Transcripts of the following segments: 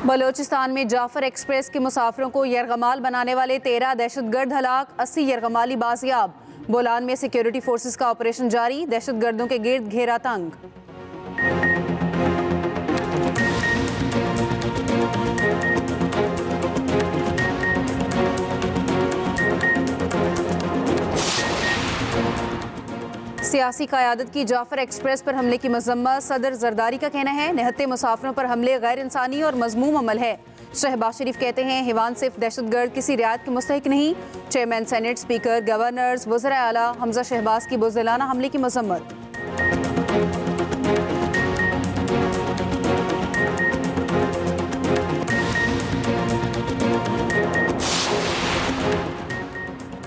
बलोचिस्तान में जाफर एक्सप्रेस के मुसाफिरों को यरगमाल बनाने वाले 13 दहशतगर्द हलाक, 80 यरगमाली बाजियाब। बोलान में सिक्योरिटी फोर्सेस का ऑपरेशन जारी, दहशतगर्दों के गिर्द घेरा तंग। सियासी क़यादत की जाफर एक्सप्रेस पर हमले की मजम्मत, सदर जरदारी का कहना है निहत्ते मुसाफिरों पर हमले गैर इंसानी और मजमूम अमल है। शहबाज शरीफ कहते हैं हिवान सिर्फ दहशतगर्द किसी रियायत के मुस्तहिक नहीं। चेयरमैन सेनेट, स्पीकर, गवर्नर्स, वज़ीर आला हमजा शहबाज की बुज़दिलाना हमले की मजम्मत।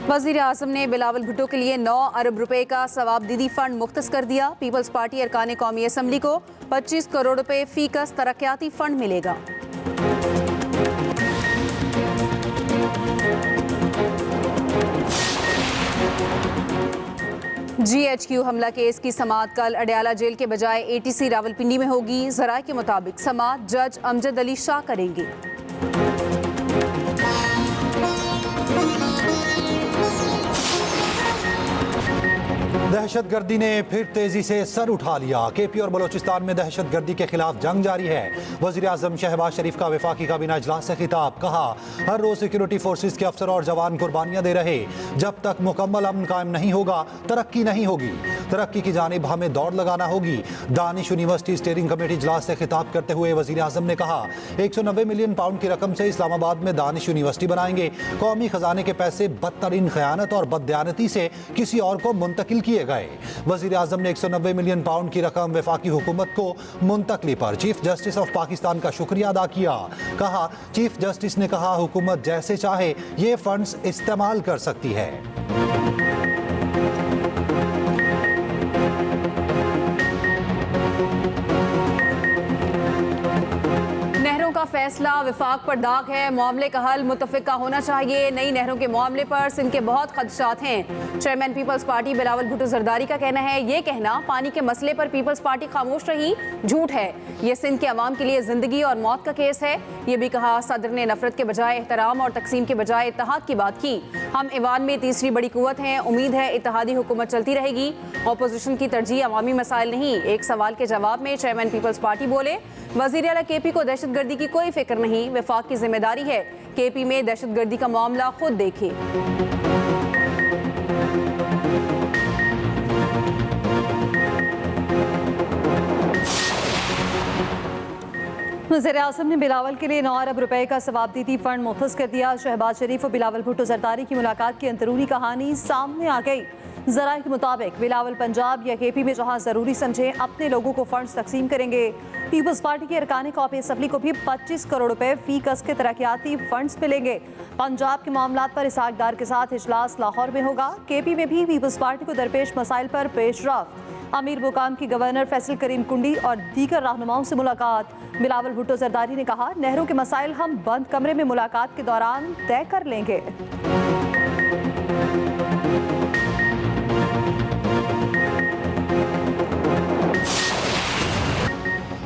वज़ीर आज़म ने बिलावल भुट्टो के लिए 9 अरब रुपए का सवाबदीदी फंड मुख्तस कर दिया। पीपल्स पार्टी अरकान कौमी असम्बली को 25 करोड़ रुपए फीकस तरक्याती फंड मिलेगा। GHQ हमला केस की समाअत कल अडयाला जेल के बजाय ATC रावलपिंडी में होगी। ज़राए के मुताबिक समाअत जज अमजद अली शाह करेंगे। दहशतगर्दी ने फिर तेजी से सर उठा लिया। KP और बलोचिस्तान में दहशतगर्दी के खिलाफ जंग जारी है। वज़ीर आज़म शहबाज शरीफ का वफाकी काबीना इजलास से खिताब, कहा हर रोज सिक्योरिटी फोर्सेस के अफसर और जवान कुर्बानियां दे रहे। जब तक मुकम्मल अमन कायम नहीं होगा तरक्की नहीं होगी। तरक्की की जानिब हमें दौड़ लगाना होगी। दानिश यूनिवर्सिटी स्टीयरिंग कमेटी इजलास से खिताब करते हुए वज़ीर आज़म ने कहा 190 मिलियन पाउंड की रकम से इस्लामाबाद में दानिश यूनिवर्सिटी बनाएंगे। कौमी खजाने के पैसे बदतरीन खयानत और बददयानती से किसी और को मुंतकिल किए गए। वज़ीर आज़म ने 190 मिलियन पाउंड की रकम वफाकी हुकूमत को मुंतकली पर चीफ जस्टिस ऑफ पाकिस्तान का शुक्रिया अदा किया। कहा चीफ जस्टिस ने कहा हुकूमत जैसे चाहे ये फंड्स इस्तेमाल कर सकती है। का फैसला विफाक पर दाग है, मामले का हल मुतफ़िका होना चाहिए। नई नहरों के मामले पर सिंध के बहुत खदशात हैं। चेयरमैन पीपल्स पार्टी बिलावल भुट्टो जरदारी का कहना है ये कहना पानी के मसले पर पीपल्स पार्टी खामोश रही झूठ है। ये सिंध के अवाम के लिए जिंदगी और मौत का केस है। ये भी कहा सदर ने नफरत के बजाय एहतराम और तकसीम के बजाय इत्तेहाद की बात की। हम ईवान में तीसरी बड़ी कुव्वत हैं, उम्मीद है इत्तेहादी हुकूमत चलती रहेगी। अपोजिशन की तरजीह अवामी मसाइल नहीं। एक सवाल के जवाब में चेयरमैन पीपल्स पार्टी बोले वज़ीर आला KP को दहशतगर्दी की कोई फिक्र नहीं, वफाक की जिम्मेदारी है KP में दहशतगर्दी का मामला खुद देखे। वज़ीर आज़म ने बिलावल के लिए 9 अरब रुपए का सवाबदीदी फंड मुख्तस कर दिया। शहबाज शरीफ और बिलावल भुट्टो जरदारी की मुलाकात की अंदरूनी कहानी सामने आ गई। ज़राए के मुताबिक बिलावल पंजाब या KP में जहां ज़रूरी समझे अपने लोगों को फंड्स तकसीम करेंगे। पीपल्स पार्टी के अरकान कौमी असम्बली को भी 25 करोड़ रुपए फी कस के तरक्याती फंड्स मिलेंगे। पंजाब के मामला पर इसहाक डार के साथ इजलास लाहौर में होगा। KP में भी पीपल्स पार्टी को दरपेश मसाइल पर पेशरफ्त। अमीर मुकाम की गवर्नर फैसल करीम कुंडी और दीगर रहनुमाओं से मुलाकात। बिलावल भुट्टो जरदारी ने कहा नहरों के मसाइल हम बंद कमरे में मुलाकात के दौरान तय कर लेंगे।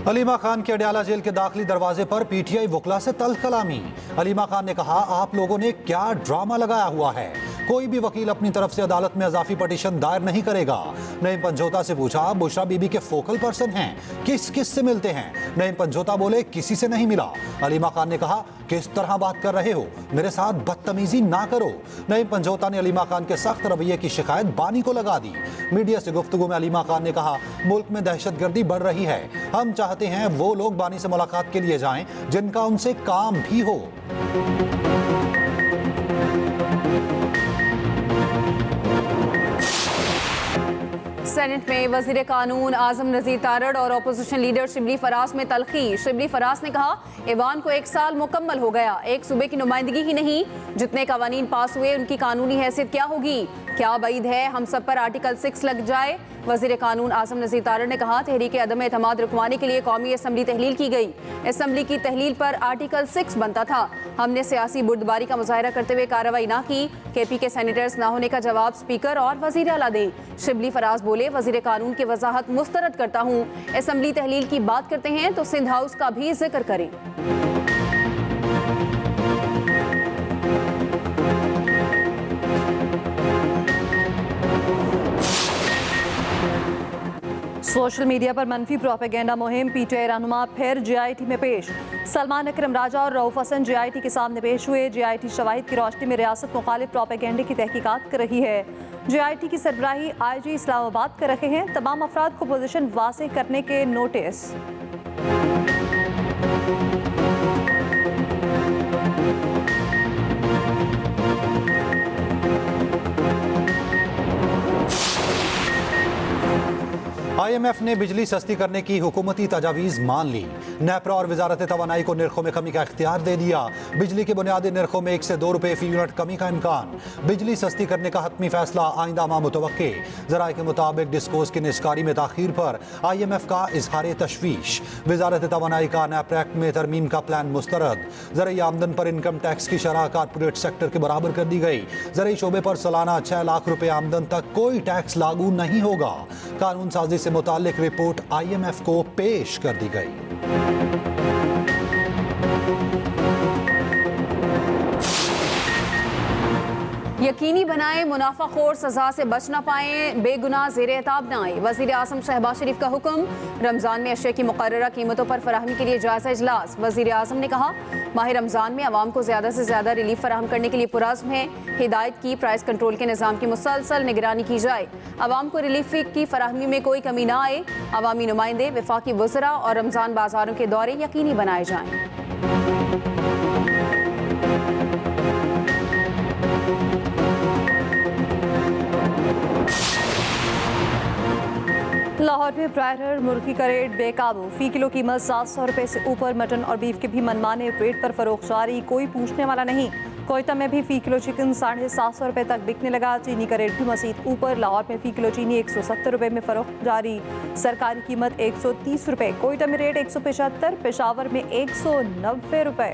अलीमा खान के अडयाला जेल के दाखिली दरवाजे पर PTI वकला से तल्ख कलामी। अलीमा खान ने कहा आप लोगों ने क्या ड्रामा लगाया हुआ है। कोई भी वकील अपनी तरफ से अदालत में अजाफी पटिशन दायर नहीं करेगा। नईम पंजोता से पूछा बुशरा बीबी के फोकल पर्सन हैं, किस किस से मिलते हैं। नईम पंजोता बोले किसी से नहीं मिला। अलीमा खान ने कहा किस तरह बात कर रहे हो, मेरे साथ बदतमीजी ना करो। नईम पंजोता ने अलीमा खान के सख्त रवैये की शिकायत बानी को लगा दी। मीडिया से गुफ्तगू में अलीमा खान ने कहा मुल्क में दहशतगर्दी बढ़ रही है, हम चाहते हैं वो लोग बानी से मुलाकात के लिए जाएं जिनका उनसे काम भी हो। सेनेट में वज़ीर कानून आज़म नज़ीर तारड़ और अपोजिशन लीडर शिबली फराज में तलखी। शिबली फराज ने कहा ईवान को 1 साल मुकम्मल हो गया, एक सूबे की नुमाइंदगी ही नहीं, जितने कवानीन पास हुए उनकी कानूनी हैसियत क्या होगी। क्या बैद है हम सब पर आर्टिकल 6 लग जाए। वज़ीर कानून आज़म नज़ीर तारड़ ने कहा तहरीक अदम एतमाद रुकवाने के लिए कौमी असम्बली तहलील की गई। असम्बली की तहलील पर आर्टिकल 6 बनता था। हमने सियासी बुर्दबारी का मुजाहरा करते हुए कार्रवाई ना की। KP के सेनेटर्स ना होने का जवाब स्पीकर और वज़ीर आला दें। शिबली फराज बोले वज़ीर कानून की वजाहत मुस्तरद करता हूँ, असम्बली तहलील की बात करते हैं तो सिंध हाउस का भी जिक्र करें। सोशल मीडिया पर मनफी प्रोपेगेंडा मुहिम, पीटीआई रहनुमा फिर जेआईटी में पेश। सलमान अकरम राजा और रऊफ हसन जेआईटी के सामने पेश हुए। जेआईटी शवाहिद की रोशनी में रियासत मुखालिफ प्रोपेगेंडे की तहकीकात कर रही है। जेआईटी की सरबराही आईजी इस्लामाबाद कर रहे हैं। तमाम अफराद को पोजीशन वाज़ेह करने के नोटिस। IMF ने बिजली सस्ती करने की हुकूमती तजावीज़ मान ली। नेपरा और वजारत तवानाई को निर्खों में कमी का इख्तियार दे दिया। बिजली के बुनियादी निर्खों में 1 से 2 रुपये फी यूनिट कमी का इम्कान। बिजली सस्ती करने का हतमी फैसला आइंदा माह मुतवक्के। ज़राए के मुताबिक डिस्कोस की निस्कारी में ताखीर पर IMF का इजहार तशवीश। वजारत तवानाई का नेपरा एक्ट में तरमीम का प्लान मुस्तरद। ज़रूरी आमदन पर इनकम टैक्स की शरह कारपोरेट सेक्टर के बराबर कर दी गई। ज़रूरी शोबे पर सालाना 6 लाख रुपये आमदन तक कोई टैक्स लागू नहीं होगा। कानून साजी से मुताल्लिक रिपोर्ट IMF को पेश कर दी गई। यकीनी बनाए मुनाफाखोर सजा से बच न पाए, बेगुनाह ज़ेरे एताब न आए। वज़ीर आज़म शहबाज शरीफ का हुक्म, रमज़ान में अशिया की मुकर्ररा कीमतों पर फराहमी के लिए जायज़ा इजलास। वज़ीर आज़म ने कहा, माह रमज़ान में आवाम को ज़्यादा से ज़्यादा रिलीफ फराहम करने के लिए पुरज़्म है। हिदायत की प्राइस कंट्रोल के निज़ाम की मुसलसल निगरानी की जाए। आवाम को रिलीफ की फराहमी में कोई कमी न आए। अवामी नुमाइंदे, वफाकी वज़रा और रमज़ान बाजारों के दौरे यकीनी बनाए जाएँ। लाहौर में ब्रायलर मुर्गी का रेट बेकाबू। फी किलो कीमत 700 रुपये से ऊपर। मटन और बीफ के भी मनमाने रेट पर फरोख्त जारी, कोई पूछने वाला नहीं। कोयटा में भी फी किलो चिकन 750 रुपये तक बिकने लगा। चीनी का रेट भी मज़ीद ऊपर। लाहौर में फी किलो चीनी 170 रुपये में फरोख्त जारी। सरकारी कीमत 130 रुपये। कोयटा में रेट 175, पेशावर में 190 रुपये।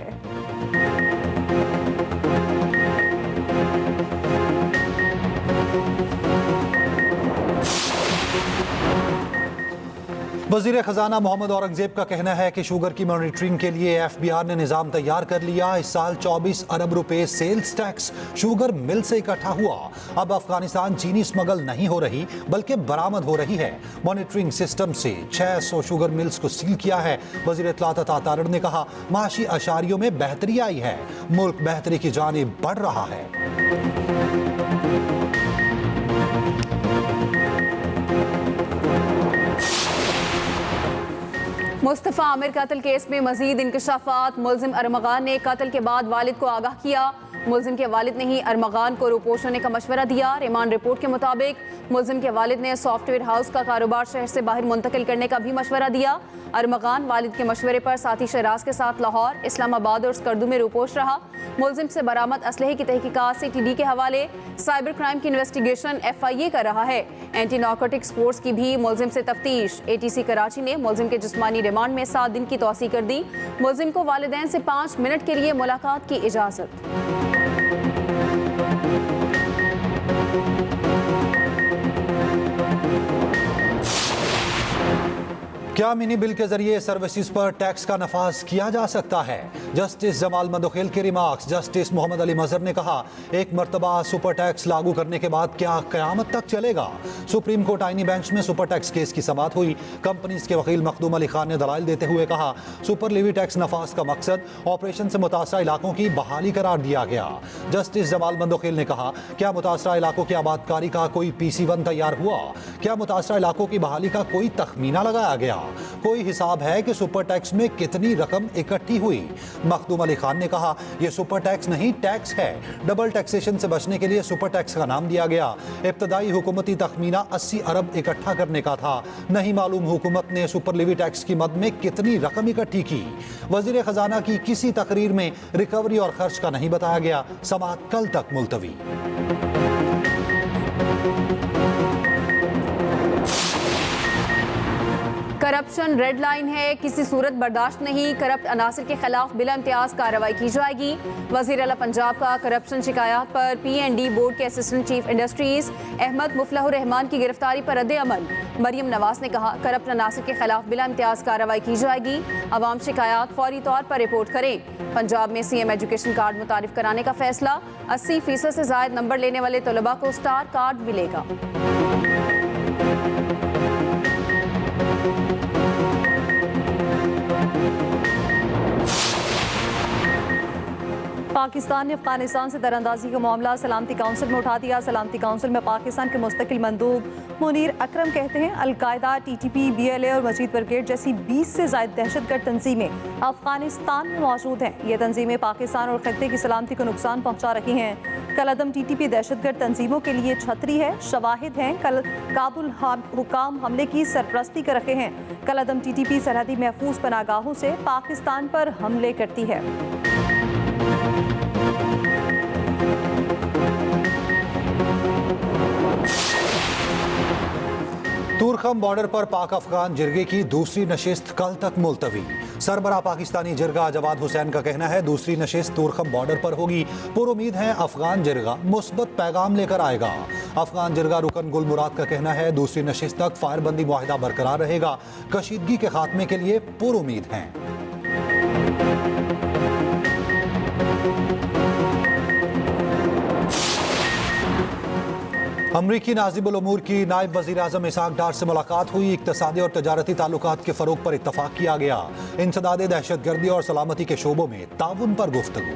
वज़ीर ख़जाना मोहम्मद औरंगज़ेब का कहना है कि शुगर की मॉनिटरिंग के लिए FBR ने निज़ाम तैयार कर लिया। इस साल 24 अरब रुपए सेल्स टैक्स शुगर मिल से इकट्ठा हुआ। अब अफगानिस्तान चीनी स्मगल नहीं हो रही बल्कि बरामद हो रही है। मॉनिटरिंग सिस्टम से 600 शुगर मिल्स को सील किया है। वज़ीर इत्तलात अता तारिर ने कहा, माशी अशारियों में बेहतरी आई है। मुल्क बेहतरी की जानिब बढ़ रहा है। मुस्तफ़ा आमिर कत्ल केस में मजीद इंकशाफात। मुलजिम अरमगान ने कत्ल के बाद वालिद को आगाह किया। मुलजिम के वालिद ने ही अरमगान को रूपोश होने का मशवरा दिया। रिमांड रिपोर्ट के मुताबिक मुलजिम के वालिद ने सॉफ्टवेयर हाउस का कारोबार शहर से बाहर मुंतकिल करने का भी मशवरा दिया। अरमगान वालिद के मशवरे पर साथी शहराज के साथ लाहौर, इस्लामाबाद और स्कर्दू में रूपोश रहा। मुलजिम से बरामद असलहे की तहकीकात CTD के हवाले। साइबर क्राइम की इन्वेस्टिगेशन FIA कर रहा है। एंटी नार्कोटिक्स फोर्स की भी मुलजिम से तफ्तीश। ATC कराची ने मुलजिम के जिस्मानी रिमांड में 7 दिन की तौसी कर दी। मुलजिम को वालिदैन से 5 मिनट के लिए मुलाकात की इजाज़त। क्या मिनी बिल के जरिए सर्विसेज पर टैक्स का नफाज किया जा सकता है? जस्टिस जमाल मंदोखेल के रिमार्क्स। जस्टिस मोहम्मद अली मजहर ने कहा, एक मरतबा सुपर टैक्स लागू करने के बाद क्या क़यामत तक चलेगा? सुप्रीम कोर्ट आईनी बेंच में सुपर टैक्स केस की समाअत हुई। कंपनीज के वकील मखदूम अली खान ने दलाइल देते हुए कहा, सुपर लिवी टैक्स नफाज का मकसद ऑपरेशन से मुतासरा इलाकों की बहाली करार दिया गया। जस्टिस जमाल मंदोखेल ने कहा, क्या मुतासरा इलाकों की आबादकारी का कोई PC1 तैयार हुआ? क्या मुतासरा इलाकों की बहाली का कोई तखमीना लगाया गया? कोई हिसाब है कि सुपर टैक्स में कितनी रकम इकट्ठी हुई? मखदूम अली खान ने कहा, यह सुपर टैक्स नहीं, टैक्स है। डबल टैक्सेशन से बचने के लिए सुपर टैक्स का नाम दिया गया। इब्तदाई हुकूमती तखमीना 80 अरब इकट्ठा करने का था। नहीं मालूम हुकूमत ने सुपर लिवी टैक्स की मद में कितनी रकम इकट्ठी की। वजीर खजाना की किसी तकरीर में रिकवरी और खर्च का नहीं बताया गया। समाअत कल तक मुलतवी। करप्शन रेड लाइन है, किसी सूरत बर्दाश्त नहीं। करप्ट अनासर के खिलाफ बिला इम्तियाज कार्रवाई की जाएगी। वज़ीर आला पंजाब का करप्शन शिकायत पर P&D बोर्ड के assistant chief industries Ahmad Mufalhur Rahman की गिरफ्तारी पर रद्द अमल। मरियम नवाज ने कहा, करप्ट अनासर के खिलाफ बिला इम्तियाज कार्रवाई की जाएगी। अवाम शिकायत फौरी तौर पर रिपोर्ट करें। पंजाब में CM एजुकेशन कार्ड मुतारिफ कराने का फैसला। 80% से ज़ायद नंबर लेने वाले तलबा को स्टार कार्ड मिलेगा। पाकिस्तान ने अफगानिस्तान से दरअंदाजी का मामला सलामती काउंसिल में उठा दिया। सलामती काउंसिल में पाकिस्तान के मुस्तकिल मंदूब मुनीर अकरम कहते हैं अलकायदा, TTP, BLA और मजीद ब्रिगेड जैसी 20 से ज़ायद दहशतगर्द तंजीमें अफगानिस्तान में मौजूद हैं। ये तंजीमें पाकिस्तान और खत्ते की सलामती को नुकसान पहुँचा रही हैं। कलअदम TTP दहशतगर्द तंजीमों के लिए छतरी है, शवाहिद हैं। कल काबुल हुकाम हमले की सरपरस्ती कर रहे हैं। कलअदम TTP सरहदी महफूज पनागाहों से पाकिस्तान पर हमले करती है। तुरखम बॉर्डर पर पाक अफगान जिरगे की दूसरी नशिस्त कल तक मुलतवी। सरबरा पाकिस्तानी जिरगा जवाद हुसैन का कहना है दूसरी नशिस्त तुरखम बॉर्डर पर होगी। पुरुमीद है अफगान जिरगा मुस्बत पैगाम लेकर आएगा। अफगान जिरगा रुकन गुल मुराद का कहना है दूसरी नशिस्त तक फायरबंदी मुआहिदा बरकरार रहेगा। कशीदगी के खात्मे के लिए पुरुमीद हैं। अमरीकी नाजिबुल उमूर की नायब वज़ीर आज़म इसाक डार से मुलाकात हुई। इक़्तिसादी और तजारती ताल्लुकात के फ़रोग़ पर इत्तफ़ाक़ किया गया। इंसदाद दहशतगर्दी और सलामती के शोबों में ताउन पर गुफ्तगू।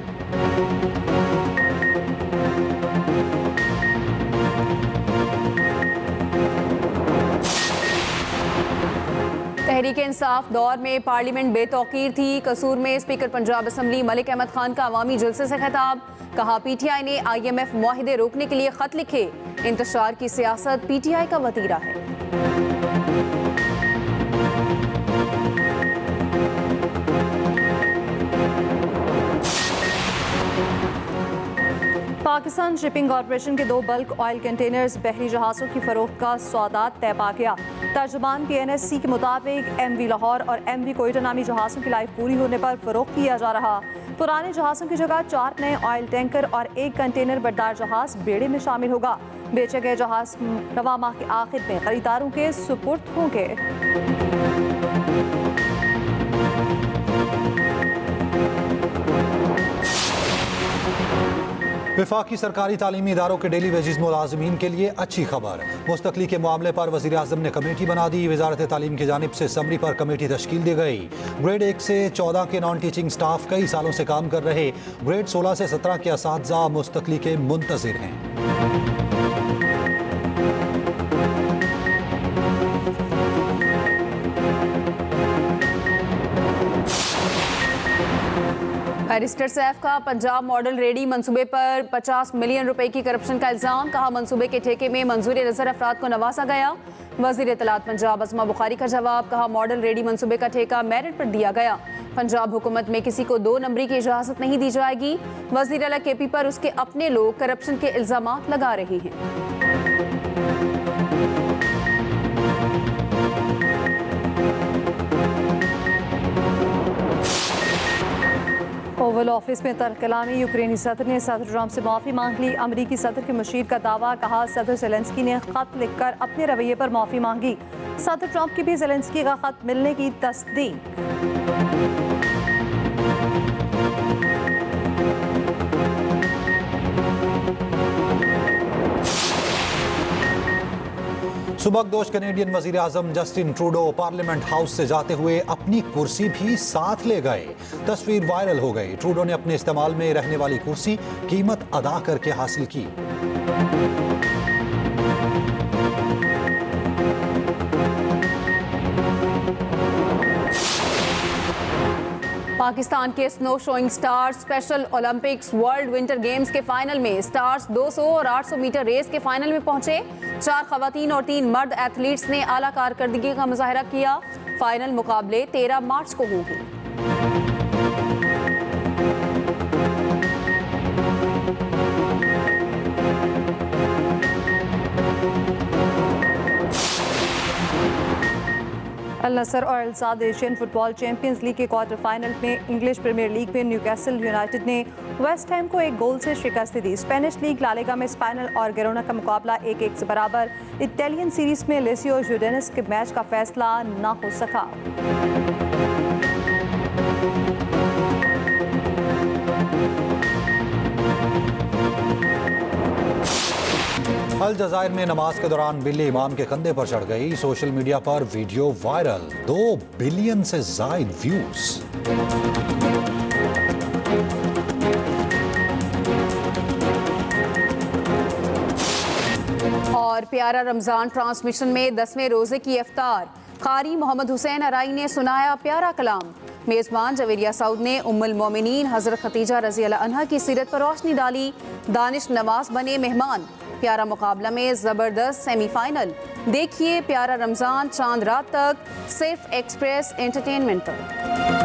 तहरीक इंसाफ दौर में पार्लियामेंट बेतौकीर थी। कसूर में स्पीकर पंजाब असम्बली मलिक अहमद खान का अवामी जलसे से खिताब। कहा PTI ने IMF मुआहिदे रोकने के लिए खत लिखे। इंतशार की सियासत PTI का वतीरा है। पाकिस्तान शिपिंग कॉरपोरेशन के 2 बल्क ऑयल कंटेनर्स बहरी जहाज़ों की फरोख्त का सौदात तय पा गया। तर्जुमान PNSC के मुताबिक MV लाहौर और MV कोयटा नामी जहाज़ों की लाइफ पूरी होने पर फरोख्त किया जा रहा। पुराने जहाज़ों की जगह 4 नए ऑयल टैंकर और 1 कंटेनर बरदार जहाज़ बेड़े में शामिल होगा। बेचे गए जहाज़ रवा माह के आखिर में खरीदारों के सुपुर्द होंगे। वफाकी सरकारी तालीमी इदारों के डेली वेजेस मुलाजमीन के लिए अच्छी खबर। मुस्तकली के मामले पर वज़ीर आज़म ने कमेटी बना दी। वज़ारत तालीम की जानिब से समरी पर कमेटी तश्कील दी गई। ग्रेड 1 से 14 के नॉन टीचिंग स्टाफ कई सालों से काम कर रहे। ग्रेड 16 से 17 के असातिज़ा मुस्तकली के मुंतज़िर हैं। बैरिस्टर सैफ का पंजाब मॉडल रेडी मंसूबे पर 50 मिलियन रुपए की करप्शन का इल्जाम। कहा मंसूबे के ठेके में मंजूर नजर अफराद को नवाजा गया। वजीर इत्तलात पंजाब अज़मा बुखारी का जवाब। कहा मॉडल रेडी मंसूबे का ठेका मेरिट पर दिया गया। पंजाब हुकूमत में किसी को 2 नंबरी की इजाजत नहीं दी जाएगी। वजीर अला KP पर उसके अपने लोग करप्शन के इल्जाम लगा रहे हैं। ओवल ऑफिस में तरकलामी। यूक्रेनी सदर ने सदर ट्रंप से माफ़ी मांग ली। अमरीकी सदर के मशीर का दावा। कहा सदर ज़ेलेंस्की ने खत लिखकर अपने रवैये पर माफ़ी मांगी। सदर ट्रंप की भी ज़ेलेंस्की का खत मिलने की तस्दीक। सुबकदोश कैनेडियन वजीर आजम जस्टिन ट्रूडो पार्लियामेंट हाउस से जाते हुए अपनी कुर्सी भी साथ ले गए। तस्वीर वायरल हो गई। ट्रूडो ने अपने इस्तेमाल में रहने वाली कुर्सी कीमत अदा करके हासिल की। पाकिस्तान के snow showing stars special Olympics world winter games के फाइनल में। स्टार्स 200 और 800 मीटर रेस के फाइनल में पहुंचे। 4 खवातीन और 3 मर्द एथलीट्स ने आला कारकर्दगी का मुजाहरा किया। फाइनल मुकाबले 13 मार्च को होंगे। अल नसर और अल साद एशियन फुटबॉल चैंपियंस लीग के क्वार्टर फाइनल में इंग्लिश प्रीमियर लीग में न्यूकासल यूनाइटेड ने वेस्ट हैम को 1 गोल से शिकस्त दी। स्पेनिश लीग ला लीगा में स्पाइनल और गिरोना का मुकाबला 1-1 से बराबर। इटालियन सीरीज में लेसियो यूडेनस के मैच का फैसला न हो सका। अल जज़ायर में नमाज के दौरान बिल्ली इमाम के कंधे पर चढ़ गई। सोशल मीडिया पर वीडियो वायरल। 2 बिलियन से जायद व्यूज। और प्यारा रमजान ट्रांसमिशन में 10वें रोजे की इफ्तार, कारी मोहम्मद हुसैन अराई ने सुनाया प्यारा कलाम। मेजबान जवेरिया सऊद ने उम्मुल मोमिनीन हजरत खतीजा रजी अल्लाह अन्हा की सीरत पर रोशनी डाली। दानिश नवाज बने मेहमान। प्यारा मुकाबला में जबरदस्त सेमीफाइनल। देखिए प्यारा रमजान चांद रात तक सिर्फ एक्सप्रेस एंटरटेनमेंट पर।